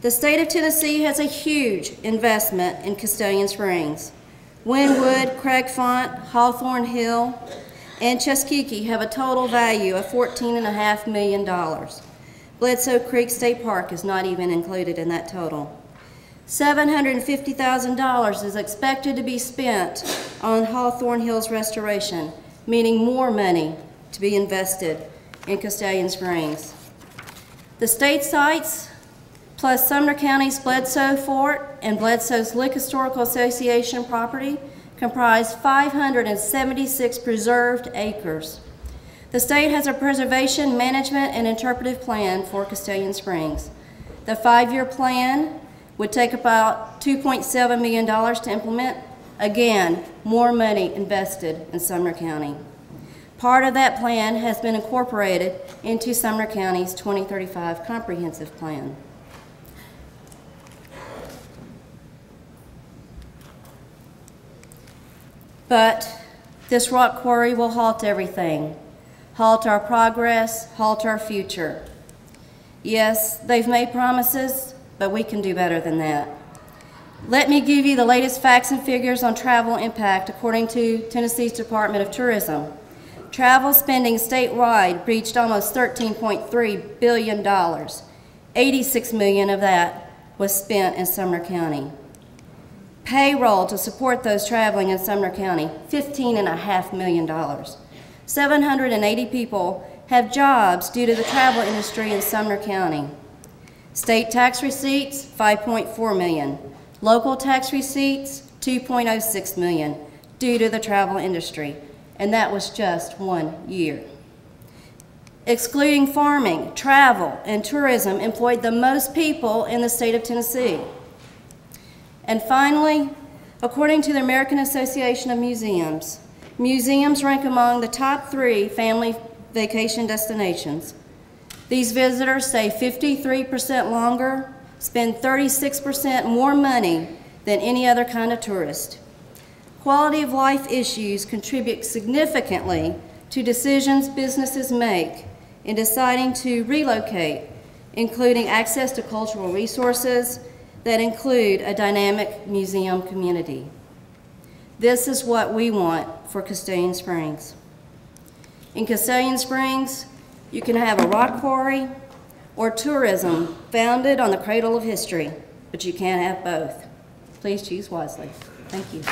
The state of Tennessee has a huge investment in Castalian Springs. Wynwood, Craigfont, Hawthorne Hill, and Tuskegee have a total value of $14.5 million. Bledsoe Creek State Park is not even included in that total. $750,000 is expected to be spent on Hawthorne Hill's restoration, meaning more money to be invested in Castalian Springs. The state sites, plus Sumner County's Bledsoe Fort and Bledsoe's Lick Historical Association property, comprise 576 preserved acres. The state has a preservation, management, and interpretive plan for Castalian Springs. The 5-year plan would take about $2.7 million to implement. Again, more money invested in Sumner County. Part of that plan has been incorporated into Sumner County's 2035 comprehensive plan. But this rock quarry will halt everything, halt our progress, halt our future. Yes, they've made promises, but we can do better than that. Let me give you the latest facts and figures on travel impact according to Tennessee's Department of Tourism. Travel spending statewide reached almost $13.3 billion. $86 million of that was spent in Sumner County. Payroll to support those traveling in Sumner County, $15.5 million. 780 people have jobs due to the travel industry in Sumner County. State tax receipts, $5.4 million. Local tax receipts, $2.06 million due to the travel industry, and that was just 1 year. Excluding farming, travel, and tourism employed the most people in the state of Tennessee. And finally, according to the American Association of Museums, museums rank among the top 3 family vacation destinations. These visitors stay 53% longer, spend 36% more money than any other kind of tourist. Quality of life issues contribute significantly to decisions businesses make in deciding to relocate, including access to cultural resources that include a dynamic museum community. This is what we want for Castalian Springs. In Castalian Springs, you can have a rock quarry or tourism founded on the cradle of history, but you can't have both. Please choose wisely. Thank you.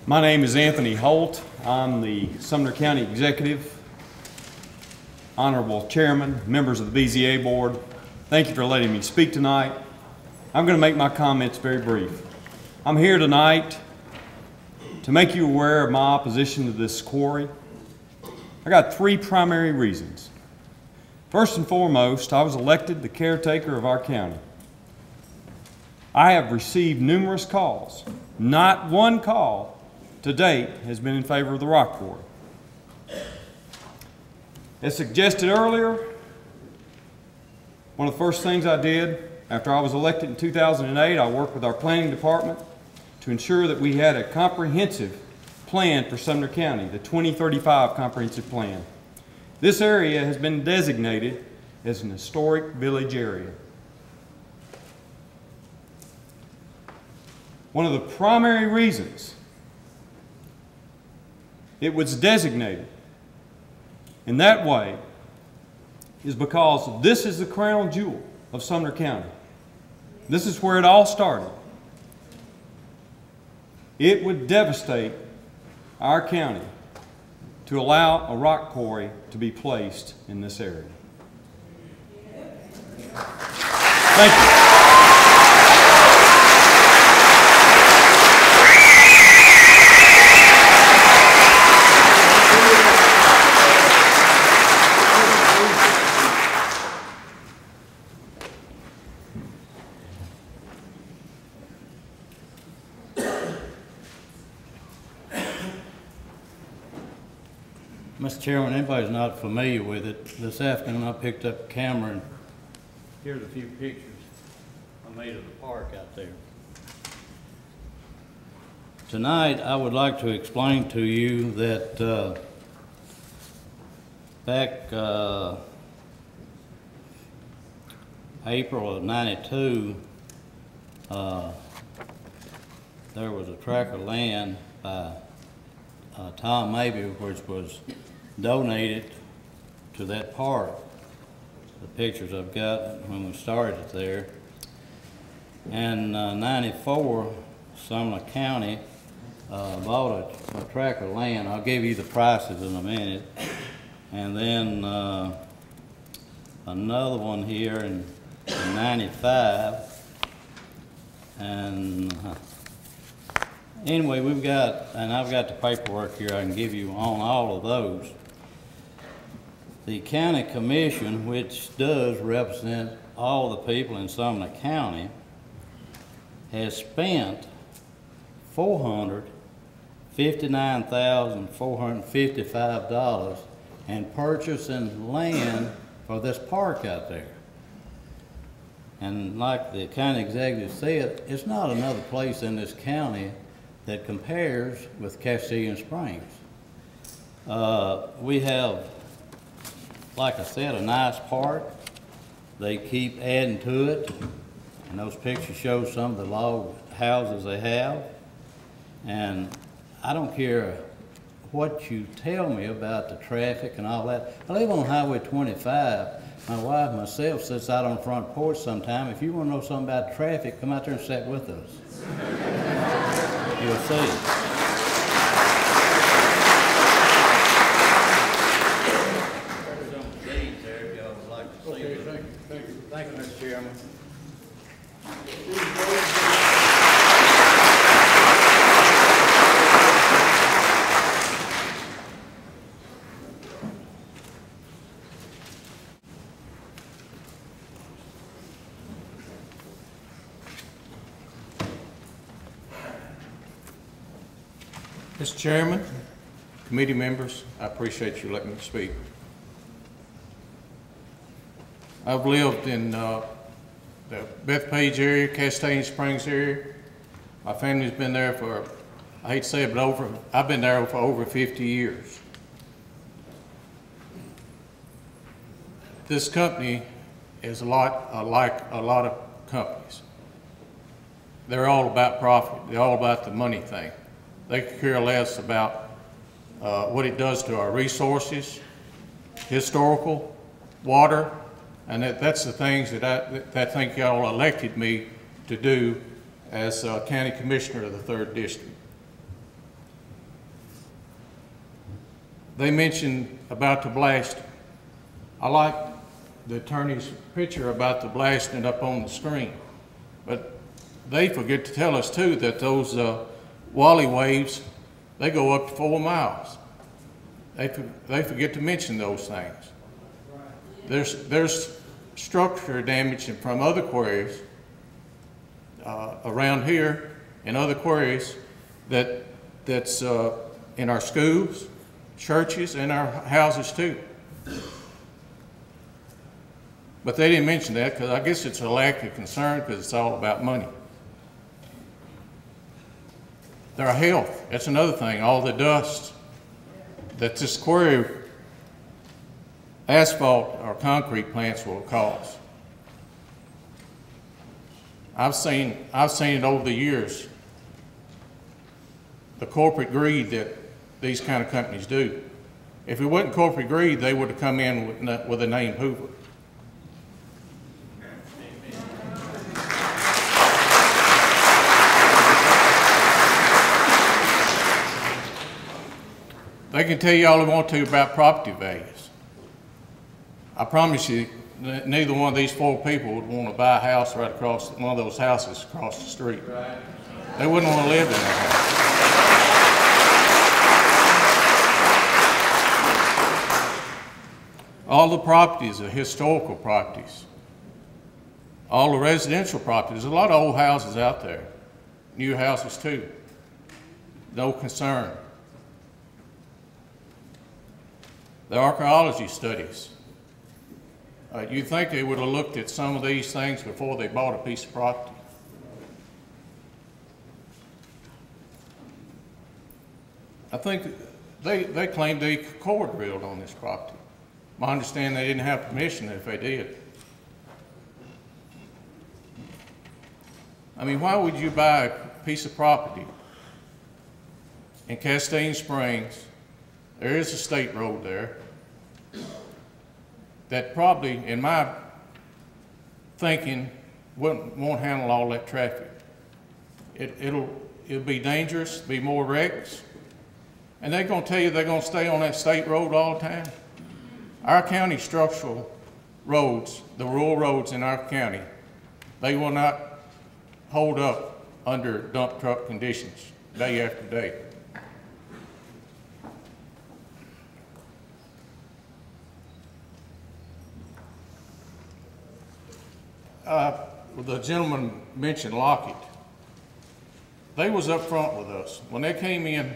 My name is Anthony Holt. I'm the Sumner County Executive, Honorable Chairman, members of the BZA Board. Thank you for letting me speak tonight. I'm going to make my comments very brief. I'm here tonight to make you aware of my opposition to this quarry. I got 3 primary reasons. First and foremost, I was elected the caretaker of our county. I have received numerous calls. Not one call to date has been in favor of the rock quarry. As suggested earlier, one of the first things I did after I was elected in 2008, I worked with our planning department to ensure that we had a comprehensive plan for Sumner County, the 2035 comprehensive plan. This area has been designated as an historic village area. One of the primary reasons it was designated in that way is because this is the crown jewel of Sumner County. This is where it all started. It would devastate our county to allow a rock quarry to be placed in this area. Thank you. Mr. Chairman, anybody's not familiar with it, this afternoon I picked up a camera and here's a few pictures I made of the park out there. Tonight, I would like to explain to you that back April of '92, there was a tract of land by Tom Mabey, which was donated to that park. The pictures I've got when we started there. And '94, Sumner County bought a tract of land. I'll give you the prices in a minute. And then another one here in '95. And anyway, we've got, and I've got the paperwork here I can give you on all of those. The county commission, which does represent all the people in Sumner County, has spent $459,455 in purchasing land for this park out there. And like the county executive said, it's not another place in this county that compares with Castalian Springs. We have, like I said, a nice park. They keep adding to it, and those pictures show some of the log houses they have. And I don't care what you tell me about the traffic and all that. I live on Highway 25. My wife and myself sits out on the front porch sometime. If you want to know something about traffic, come out there and sit with us. You'll see. There's some seeds there if y'all would like to see them. Thank you, Mr. Chairman. Mr. Chairman, committee members, I appreciate you letting me speak. I've lived in the Bethpage area, Castalian Springs area. My family's been there for, I hate to say it, but I've been there for over 50 years. This company is like a lot of companies. They're all about profit. They're all about the money thing. They could care less about what it does to our resources, historical, water, and that's the things that I think y'all elected me to do as County Commissioner of the 3rd District. They mentioned about the blasting. I like the attorney's picture about the blasting up on the screen, but they forget to tell us too that those Wally waves, they go up to 4 miles. They forget to mention those things. There's structure damage from other quarries around here and other quarries that's in our schools, churches, and our houses too. But they didn't mention that because I guess it's a lack of concern because it's all about money. Their health, that's another thing, all the dust that this quarry asphalt or concrete plants will cause. I've seen it over the years, the corporate greed that these kind of companies do. If it wasn't corporate greed, they would have come in with the name Hoover. They can tell you all they want to about property values. I promise you, neither one of these 4 people would want to buy a house right across, one of those houses across the street. Right. They wouldn't want to live in that house. All the properties are historical properties. All the residential properties, there's a lot of old houses out there. New houses too. No concern. the archaeology studies. You'd think they would have looked at some of these things before they bought a piece of property. I think they claimed they core drilled on this property. My understanding, they didn't have permission if they did. I mean, why would you buy a piece of property in Castalian Springs? There is a state road there that probably, in my thinking, won't handle all that traffic. It'll be dangerous, be more wrecks, and they're going to tell you they're going to stay on that state road all the time. Our county structural roads, the rural roads in our county, they will not hold up under dump truck conditions day after day. The gentleman mentioned Lockett. They was up front with us. When they came in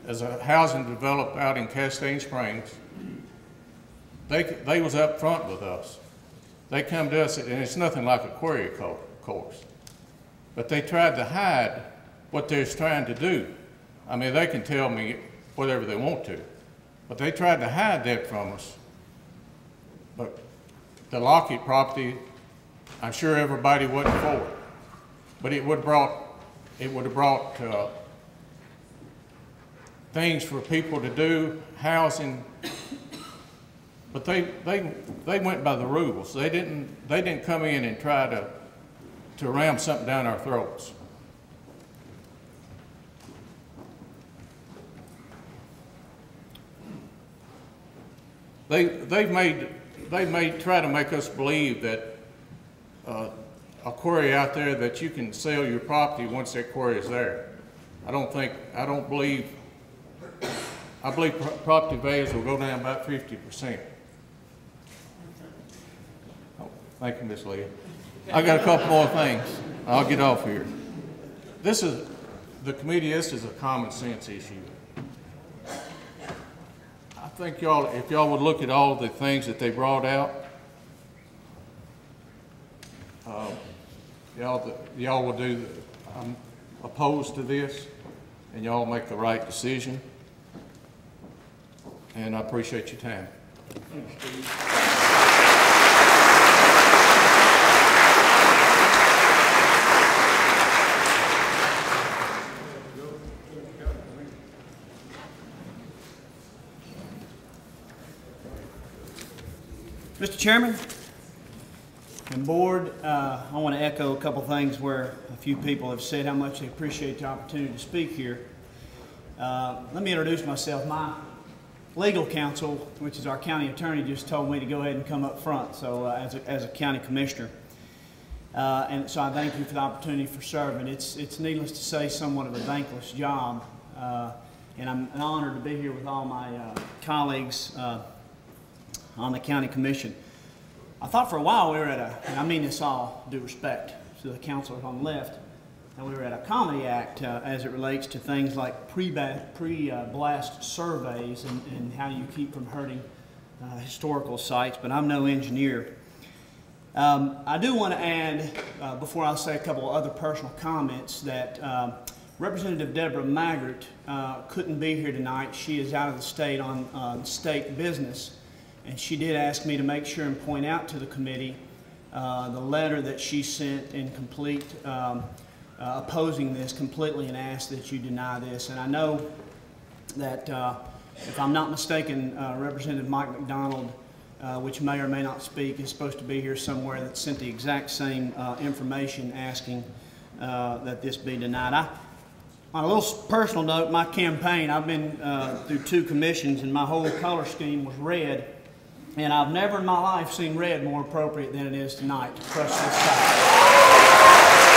as a housing developer out in Castalian Springs, they was up front with us. They come to us, and it's nothing like a quarry course, but they tried to hide what they was trying to do. I mean, they can tell me whatever they want to, but they tried to hide that from us. But the Lockett property, I'm sure everybody wasn't for it, but it would have brought things for people to do, housing. But they went by the rules. They didn't come in and try to ram something down our throats. They try to make us believe that a quarry out there, that you can sell your property once that quarry is there. I believe property values will go down about 50%. Oh, thank you, Miss Leah. I got a couple more things. I'll get off here. This is a common sense issue. I think if y'all would look at all the things that they brought out, y'all will do. I'm opposed to this, and y'all make the right decision. And I appreciate your time. Mr. Chairman and board, I want to echo a couple things where a few people have said how much they appreciate the opportunity to speak here. Let me introduce myself. My legal counsel, which is our county attorney, just told me to go ahead and come up front, so as a county commissioner. And so I thank you for the opportunity for serving. It's needless to say somewhat of a thankless job, and I'm honored to be here with all my colleagues on the county commission. I thought for a while we were at and I mean this all due respect to the counselors on the left, and we were at a comedy act as it relates to things like pre-blast surveys and how you keep from hurting historical sites, but I'm no engineer. I do want to add, before I say a couple of other personal comments, that Representative Deborah Maggart couldn't be here tonight. She is out of the state on state business, and she did ask me to make sure and point out to the committee the letter that she sent in complete opposing this completely, and asked that you deny this. And I know that, if I'm not mistaken, Representative Mike McDonald, which may or may not speak, is supposed to be here somewhere, that sent the exact same information asking that this be denied. On a little personal note, my campaign, I've been through 2 commissions, and my whole color scheme was red, and I've never in my life seen red more appropriate than it is tonight to crush this side.